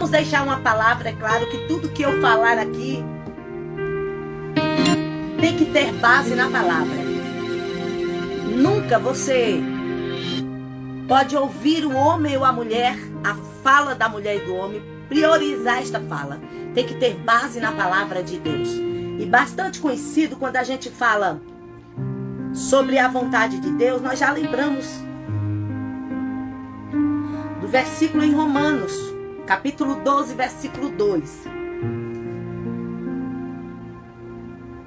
Vamos deixar uma palavra, é claro que tudo que eu falar aqui tem que ter base na palavra. Nunca você pode ouvir o homem ou a mulher, a fala da mulher e do homem, priorizar esta fala. Tem que ter base na palavra de Deus. E bastante conhecido quando a gente fala sobre a vontade de Deus, nós já lembramos do versículo em Romanos, capítulo 12, versículo 2.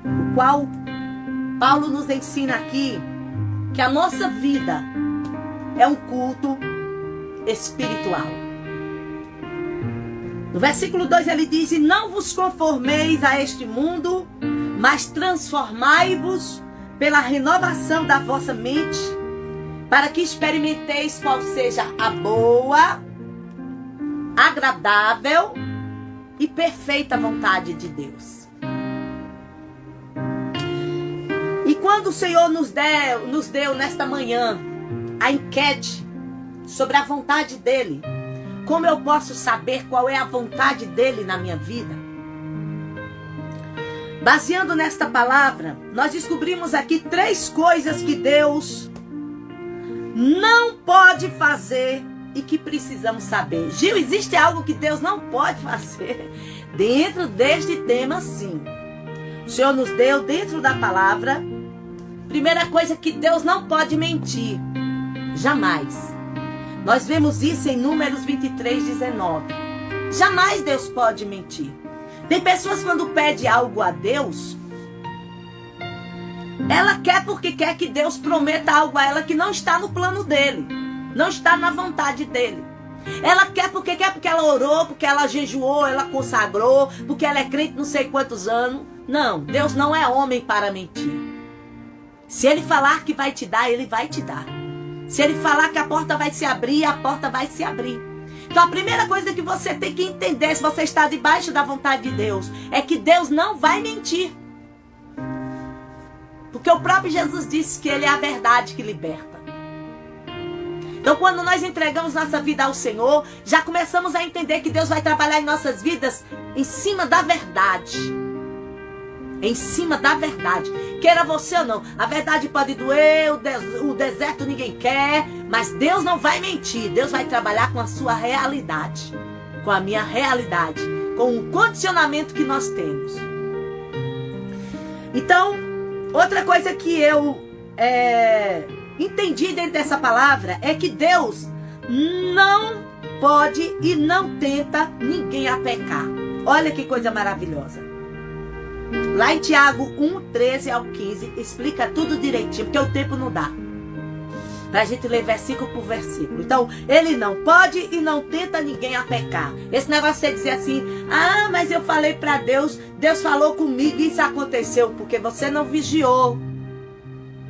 O qual Paulo nos ensina aqui que a nossa vida é um culto espiritual. No versículo 2 ele diz: e não vos conformeis a este mundo, mas transformai-vos pela renovação da vossa mente, para que experimenteis qual seja a boa, agradável e perfeita vontade de Deus. E quando o Senhor nos deu nesta manhã a enquete sobre a vontade dele, como eu posso saber qual é a vontade dele na minha vida? Baseando nesta palavra, nós descobrimos aqui 3 coisas que Deus não pode fazer e que precisamos saber. Gil, existe algo que Deus não pode fazer? Dentro deste tema, sim. O Senhor nos deu dentro da palavra. Primeira coisa, que Deus não pode mentir. Jamais. Nós vemos isso em Números 23, 19. Jamais Deus pode mentir. Tem pessoas quando pedem algo a Deus, ela quer porque quer que Deus prometa algo a ela que não está no plano dele, não está na vontade dele. Ela quer porque ela orou, porque ela jejuou, ela consagrou, porque ela é crente não sei quantos anos. Não, Deus não é homem para mentir. Se ele falar que vai te dar, ele vai te dar. Se ele falar que a porta vai se abrir, a porta vai se abrir. Então a primeira coisa que você tem que entender, se você está debaixo da vontade de Deus, é que Deus não vai mentir. Porque o próprio Jesus disse que ele é a verdade que liberta. Então quando nós entregamos nossa vida ao Senhor, já começamos a entender que Deus vai trabalhar em nossas vidas em cima da verdade. Em cima da verdade. Queira você ou não, a verdade pode doer, o deserto ninguém quer, mas Deus não vai mentir. Deus vai trabalhar com a sua realidade, com a minha realidade, com o condicionamento que nós temos. Então, outra coisa que eu entendi dentro dessa palavra é que Deus não pode e não tenta ninguém a pecar. Olha que coisa maravilhosa. Lá em Tiago 1, 13 ao 15, explica tudo direitinho, porque o tempo não dá pra gente ler versículo por versículo. Então, ele não pode e não tenta ninguém a pecar. Esse negócio de você dizer assim: ah, mas eu falei pra Deus, Deus falou comigo e isso aconteceu, porque você não vigiou.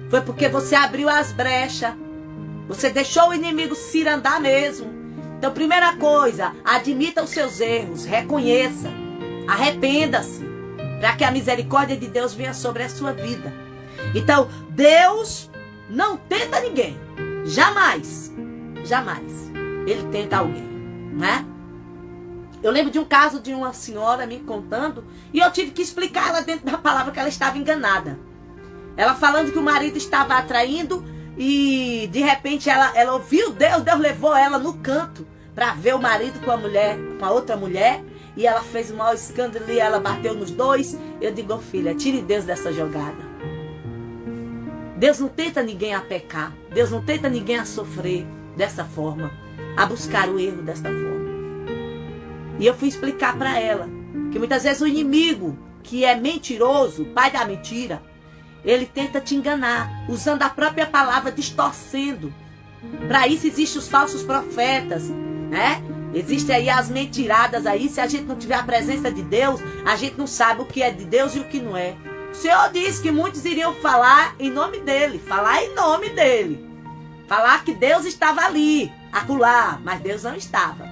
Foi porque você abriu as brechas. Você deixou o inimigo cirandar mesmo. Então, primeira coisa, admita os seus erros, reconheça, arrependa-se, para que a misericórdia de Deus venha sobre a sua vida. Então, Deus não tenta ninguém. Jamais. Jamais. Ele tenta alguém. Não é? Eu lembro de um caso de uma senhora me contando, e eu tive que explicar ela dentro da palavra que ela estava enganada. Ela falando que o marido estava atraindo, e de repente ela ouviu Deus levou ela no canto para ver o marido com a outra mulher. E ela fez um mau escândalo e ela bateu nos dois. Eu digo: filha, tire Deus dessa jogada. Deus não tenta ninguém a pecar. Deus não tenta ninguém a sofrer dessa forma, a buscar o erro desta forma. E eu fui explicar para ela que muitas vezes o inimigo, que é mentiroso, pai da mentira, ele tenta te enganar, usando a própria palavra, distorcendo. Para isso existem os falsos profetas, né? Existem aí as mentiradas aí. Se a gente não tiver a presença de Deus, a gente não sabe o que é de Deus e o que não é. O Senhor disse que muitos iriam falar em nome dele. Falar em nome dele. Falar que Deus estava ali, acolá, mas Deus não estava.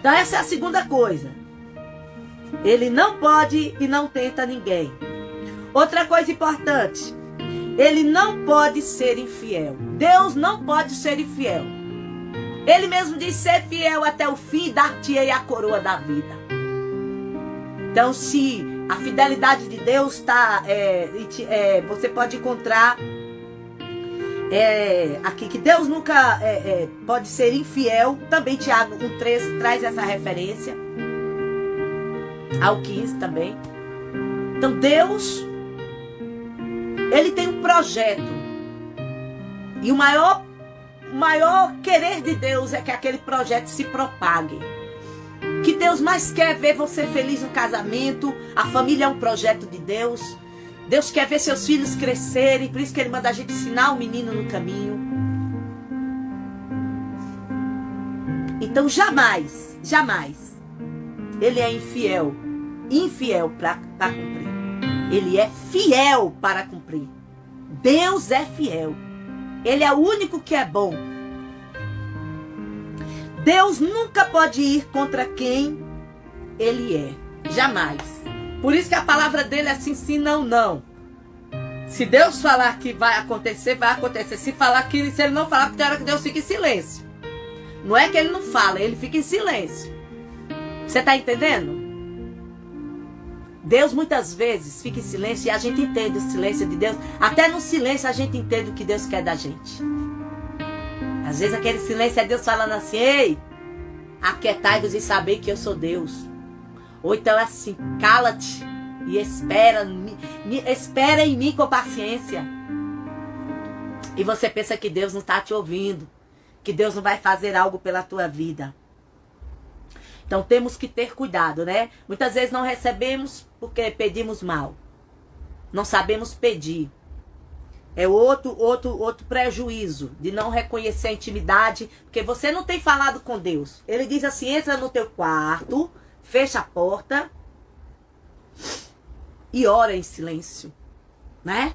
Então essa é a segunda coisa. Ele não pode e não tenta ninguém. Outra coisa importante. Ele não pode ser infiel. Deus não pode ser infiel. Ele mesmo diz: ser fiel até o fim, dar-te-ei a coroa da vida. Então, se a fidelidade de Deus está... você pode encontrar aqui que Deus nunca pode ser infiel. Também Tiago 1,13 traz essa referência. Ao 15 também. Então Deus, Ele tem um projeto. E o maior querer de Deus é que aquele projeto se propague. Que Deus mais quer ver você feliz no casamento. A família é um projeto de Deus. Deus quer ver seus filhos crescerem. Por isso que Ele manda a gente ensinar o menino no caminho. Então jamais Ele é infiel para cumprir. Ele é fiel para cumprir. Deus é fiel. Ele é o único que é bom. Deus nunca pode ir contra quem Ele é. Jamais. Por isso que a palavra dele é assim, sim, não, não. Se Deus falar que vai acontecer, vai acontecer. Se ele não falar, tem hora que Deus fica em silêncio. Não é que Ele não fala, Ele fica em silêncio. Você está entendendo? Deus muitas vezes fica em silêncio e a gente entende o silêncio de Deus. Até no silêncio a gente entende o que Deus quer da gente. Às vezes aquele silêncio é Deus falando assim: ei, aquietai-vos e sabei que eu sou Deus. Ou então assim: cala-te e espera em mim com paciência. E você pensa que Deus não está te ouvindo, que Deus não vai fazer algo pela tua vida. Então temos que ter cuidado, né? Muitas vezes não recebemos porque pedimos mal. Não sabemos pedir. É outro prejuízo de não reconhecer a intimidade, porque você não tem falado com Deus. Ele diz assim: entra no teu quarto, fecha a porta e ora em silêncio, né?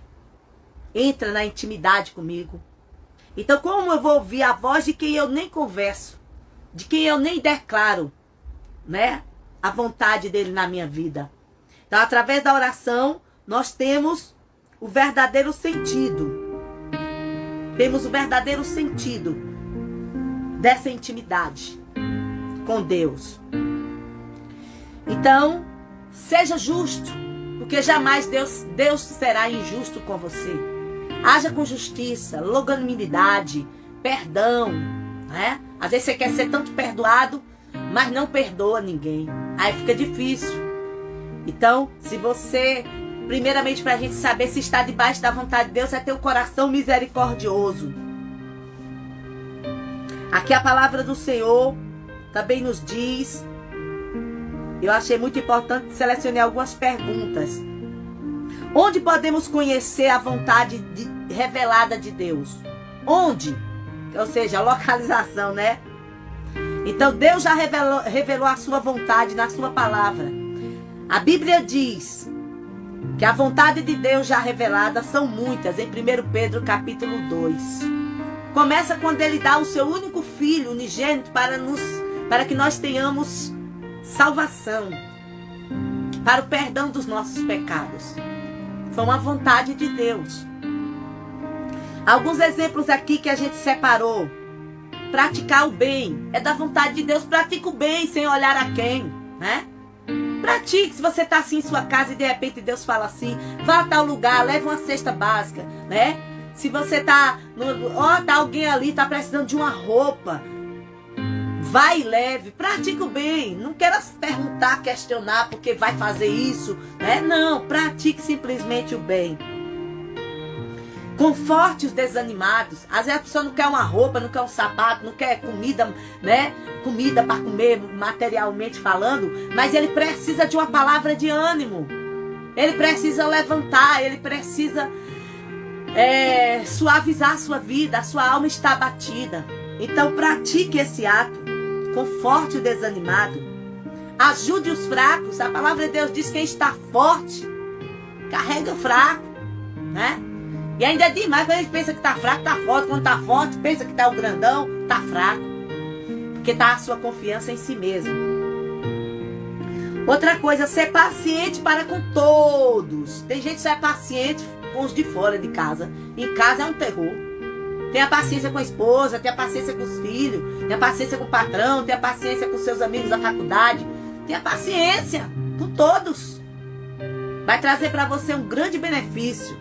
Entra na intimidade comigo. Então, como eu vou ouvir a voz de quem eu nem converso, de quem eu nem declaro, né, a vontade dele na minha vida? Então, através da oração, nós temos o verdadeiro sentido. Temos o verdadeiro sentido dessa intimidade com Deus. Então, seja justo, porque jamais Deus será injusto com você. Haja com justiça, longanimidade, perdão, né? Às vezes você quer ser tanto perdoado, mas não perdoa ninguém. Aí fica difícil. Então, se você, primeiramente, para a gente saber se está debaixo da vontade de Deus, é ter um coração misericordioso. Aqui a palavra do Senhor também nos diz. Eu achei muito importante selecionar algumas perguntas. Onde podemos conhecer a vontade revelada de Deus? Onde? Ou seja, a localização, né? Então Deus já revelou a sua vontade na sua palavra. A Bíblia diz que a vontade de Deus já revelada são muitas, em 1 Pedro capítulo 2. Começa quando Ele dá o seu único filho unigênito para que nós tenhamos salvação, para o perdão dos nossos pecados. Foi uma vontade de Deus. Alguns exemplos aqui que a gente separou. Praticar o bem é da vontade de Deus. Pratica o bem sem olhar a quem, né? Pratique. Se você está assim em sua casa e de repente Deus fala assim: vá a tal lugar, leve uma cesta básica, né? Se você está, tá alguém ali, está precisando de uma roupa, vai e leve. Pratica o bem. Não queira perguntar, questionar porque vai fazer isso, né? Não, pratique simplesmente o bem. Conforte os desanimados. Às vezes a pessoa não quer uma roupa, não quer um sapato, não quer comida, né? Comida para comer, materialmente falando, mas ele precisa de uma palavra de ânimo. Ele precisa levantar, ele precisa suavizar a sua vida, a sua alma está abatida. Então pratique esse ato. Conforte o desanimado. Ajude os fracos. A palavra de Deus diz que quem está forte carrega o fraco, né? E ainda é demais, quando a gente pensa que está fraco, está forte. Quando está forte, pensa que está o grandão, está fraco. Porque está a sua confiança em si mesmo. Outra coisa, ser paciente para com todos. Tem gente que é paciente com os de fora de casa. Em casa é um terror. Tenha paciência com a esposa, tenha paciência com os filhos, tenha paciência com o patrão, tenha paciência com seus amigos da faculdade. Tenha paciência com todos. Vai trazer para você um grande benefício.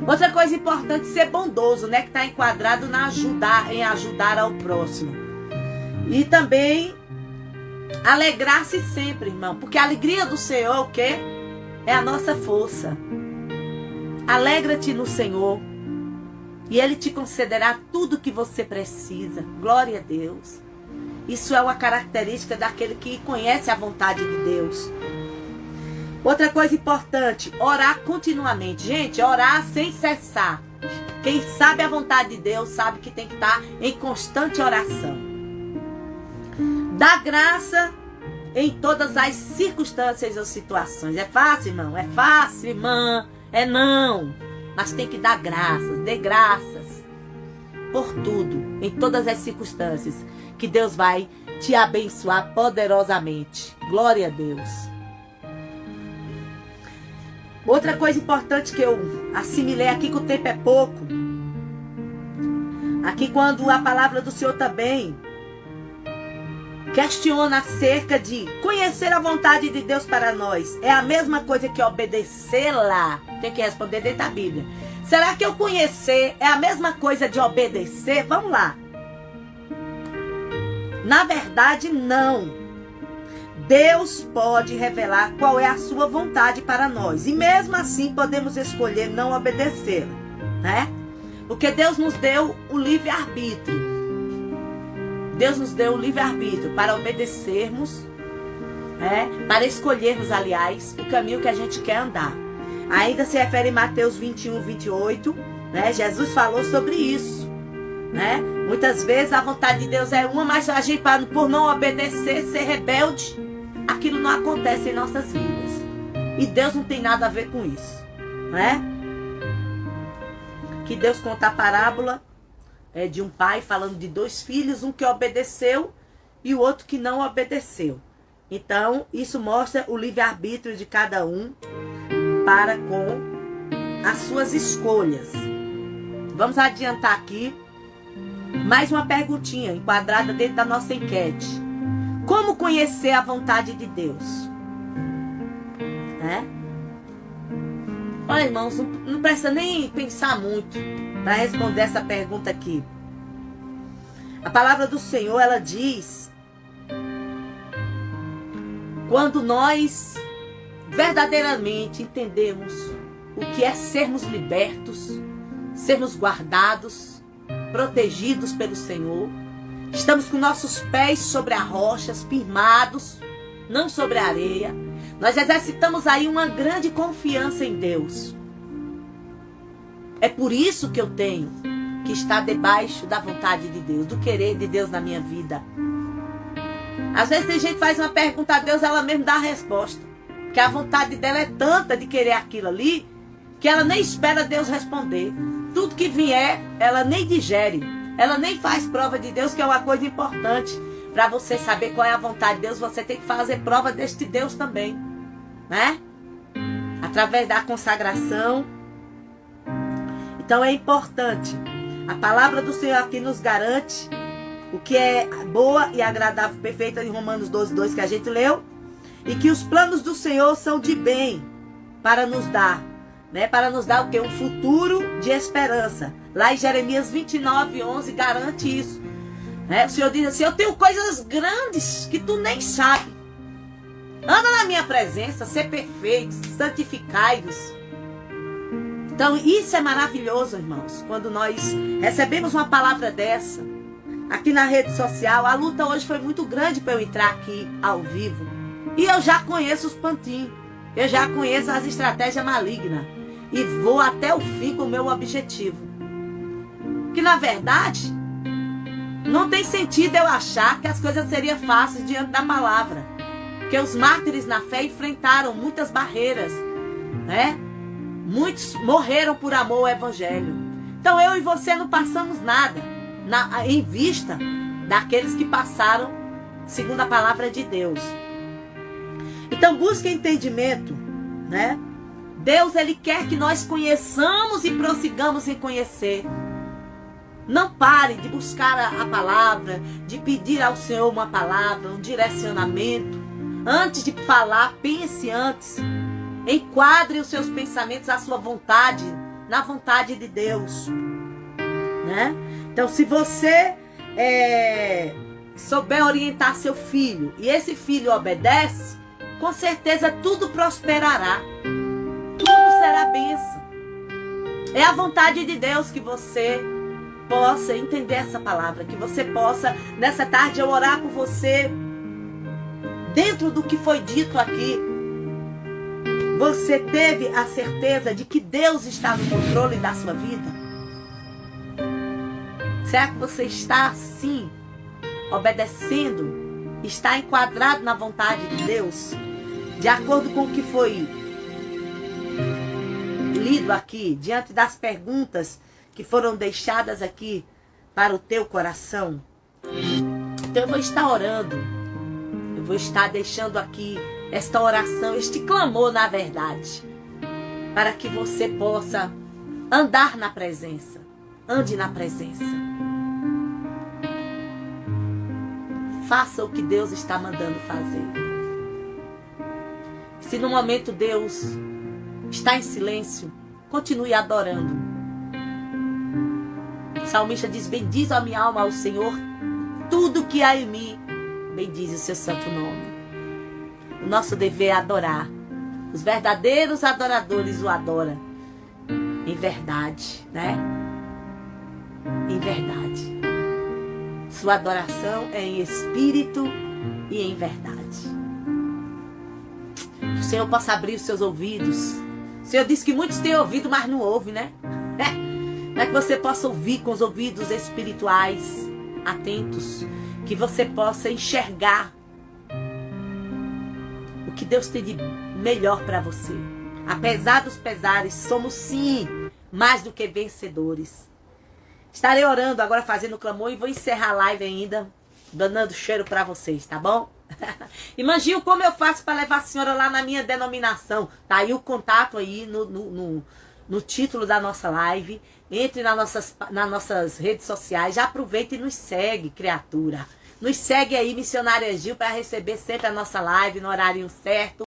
Outra coisa importante, ser bondoso, né? Que está enquadrado em ajudar ao próximo. E também alegrar-se sempre, irmão. Porque a alegria do Senhor, o quê? É a nossa força. Alegra-te no Senhor. E Ele te concederá tudo o que você precisa. Glória a Deus. Isso é uma característica daquele que conhece a vontade de Deus. Outra coisa importante, orar continuamente. Gente, orar sem cessar. Quem sabe a vontade de Deus sabe que tem que estar em constante oração. Dá graça em todas as circunstâncias ou situações. É fácil, irmão? É fácil, irmã? É não. Mas tem que dar graças, dê graças por tudo, em todas as circunstâncias, que Deus vai te abençoar poderosamente. Glória a Deus. Outra coisa importante que eu assimilei aqui, que o tempo é pouco. Aqui quando a palavra do Senhor também questiona acerca de conhecer a vontade de Deus para nós. É a mesma coisa que obedecê-la? Tem que responder dentro da Bíblia. Será que eu conhecer é a mesma coisa de obedecer? Vamos lá. Na verdade, não. Deus pode revelar qual é a sua vontade para nós. E mesmo assim podemos escolher não obedecer, né? Porque Deus nos deu o livre-arbítrio. Deus nos deu o livre-arbítrio para obedecermos, né? Para escolhermos, aliás, o caminho que a gente quer andar. Ainda se refere em Mateus 21, 28, né? Jesus falou sobre isso, né? Muitas vezes a vontade de Deus é uma, mas a gente, por não obedecer, ser rebelde, aquilo não acontece em nossas vidas. E Deus não tem nada a ver com isso, né? Que Deus conta a parábola de um pai falando de dois filhos, um que obedeceu e o outro que não obedeceu. Então, isso mostra o livre-arbítrio de cada um para com as suas escolhas. Vamos adiantar aqui mais uma perguntinha enquadrada dentro da nossa enquete. Como conhecer a vontade de Deus? Né? Olha, irmãos, não precisa nem pensar muito para responder essa pergunta aqui. A palavra do Senhor, ela diz: quando nós verdadeiramente entendemos o que é sermos libertos, sermos guardados, protegidos pelo Senhor, estamos com nossos pés sobre as rochas, firmados, não sobre a areia. Nós exercitamos aí uma grande confiança em Deus. É por isso que eu tenho que estar debaixo da vontade de Deus, do querer de Deus na minha vida. Às vezes tem gente que faz uma pergunta a Deus, ela mesmo dá a resposta. Porque a vontade dela é tanta de querer aquilo ali, que ela nem espera Deus responder. Tudo que vier, ela nem digere. Ela nem faz prova de Deus, que é uma coisa importante. Para você saber qual é a vontade de Deus, você tem que fazer prova deste Deus também, né? Através da consagração. Então é importante. A palavra do Senhor aqui nos garante o que é boa e agradável, perfeita, em Romanos 12, 2, que a gente leu. E que os planos do Senhor são de bem para nos dar, né? Para nos dar o quê? Um futuro de esperança. Lá em Jeremias 29, 11 garante isso. O Senhor diz assim: eu tenho coisas grandes que tu nem sabe. Anda na minha presença, ser perfeitos, santificai-vos. Então isso é maravilhoso, irmãos. Quando nós recebemos uma palavra dessa, aqui na rede social. A luta hoje foi muito grande para eu entrar aqui ao vivo. E eu já conheço os pantinhos. Eu já conheço as estratégias malignas. E vou até o fim com o meu objetivo. Que na verdade não tem sentido eu achar que as coisas seriam fáceis diante da palavra. Porque os mártires na fé enfrentaram muitas barreiras, né? Muitos morreram por amor ao evangelho. Então eu e você não passamos nada em vista daqueles que passaram segundo a palavra de Deus. Então busque entendimento, né? Deus, Ele quer que nós conheçamos e prossigamos em conhecer. Não pare de buscar a palavra, de pedir ao Senhor uma palavra, um direcionamento. Antes de falar, pense antes. Enquadre os seus pensamentos à sua vontade, na vontade de Deus. Né? Então, se você souber orientar seu filho, e esse filho obedece, com certeza tudo prosperará. Tudo será bênção. É a vontade de Deus que você possa entender essa palavra, que você possa, nessa tarde, eu orar por você, dentro do que foi dito aqui. Você teve a certeza de que Deus está no controle da sua vida? Será que você está assim, obedecendo, está enquadrado na vontade de Deus, de acordo com o que foi lido aqui, diante das perguntas que foram deixadas aqui para o teu coração? Então eu vou estar orando, eu vou estar deixando aqui esta oração, este clamor, na verdade, para que você possa andar na presença, ande na presença. Faça o que Deus está mandando fazer. Se no momento Deus está em silêncio, continue adorando. O salmista diz: bendiz a minha alma ao Senhor, tudo que há em mim, bendize o seu santo nome. O nosso dever é adorar. Os verdadeiros adoradores o adoram em verdade, né? Em verdade. Sua adoração é em espírito e em verdade. Que o Senhor possa abrir os seus ouvidos. O Senhor disse que muitos têm ouvido, mas não ouvem, né? Para que você possa ouvir com os ouvidos espirituais atentos. Que você possa enxergar o que Deus tem de melhor para você. Apesar dos pesares, somos sim mais do que vencedores. Estarei orando agora, fazendo clamor, e vou encerrar a live ainda, dando cheiro para vocês, tá bom? Imagina como eu faço para levar a senhora lá na minha denominação. Tá aí o contato aí no título da nossa live. Entre nas nossas redes sociais. Já aproveita e nos segue, criatura. Nos segue aí, Missionária Gil, para receber sempre a nossa live no horário certo.